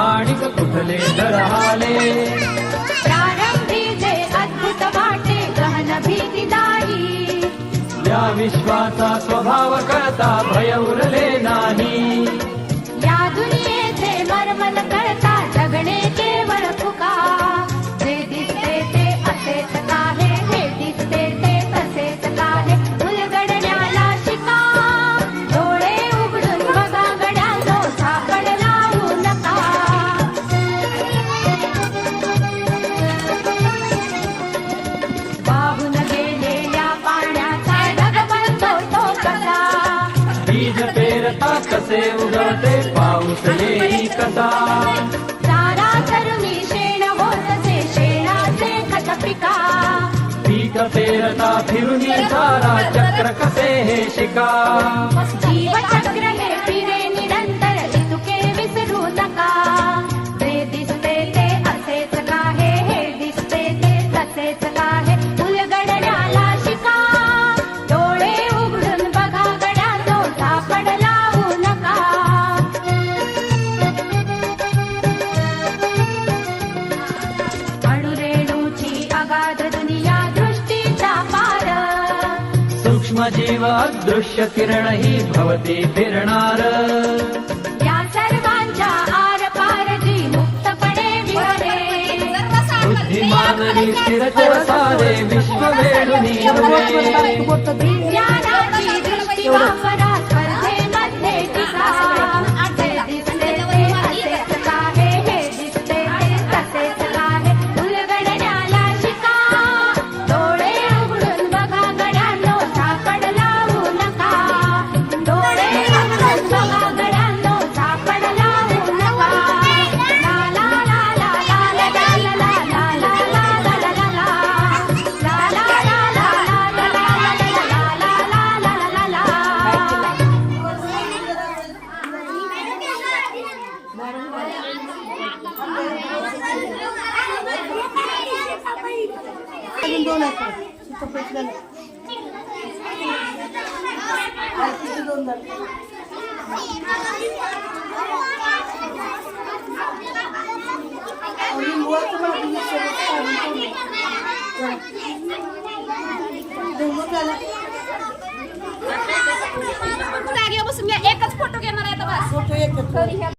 आणि कुठले दरहाले. प्रारंभी जे अद्भुत वाटे गहन भीती दाही. या विश्वाचा स्वभाव कळता भय उरले नाही. या दुनियेचे मर्मन कळता जगणे केवळ फुका. जे दिसते ते असेच काहे, हे दिसते ते तसेच काहे. उलगडण्याला शिका, डोळे उघडून बघा गड्यांनो, सापड लावू नका. वाहून गेलेल्या पाण्याचा ढग बनतो तो कसा. बीज पेरता कसे उगवते पाऊस येई कसा. चारा करुणी शेण होतसे शेणाचे खत पिका. पीक पेरता फिरुनी सारा चक्र कसे हे शिका. जीवचक्र हे फिरे निरंतर इतुके विसरू नका. जे दिसते ते असेच काहे, हे दिसते ते तसेच काहे. उलगडण्याला शिका, डोळे उघडून बघा गड्यांनो, सापड लावू नका. अणुरेणूची अगाध दुनिया दृष्टीचा पार. सूक्ष्म जीव अदृश्य किरण ही भवती फिरणार. या सर्वांच्या आरपार जी मुक्तपणे विहरे. बुद्धिमाननी स्थिरचर सारे विश्व वेडुनी उभे. विज्ञानाची दृष्टी वापरा स्पर्धेमध्ये टिका. जे दिसते ते असेच काहे, हे दिसते ते तसेच काहे. उलगडण्याला शिका, डोळे उघडून बघा गड्यांनो, सापड लावू नका. डोळे उघडून बघा गड्यांनो, सापड लावू नका. ला ला ला ला ला ला ला ला ला ला ला ला ला ला ला. ला ला ला ला ला ला ला ला ला ला ला ला ला. जागेवर बसून घ्या, एकच फोटो घेणार आहे आता बस.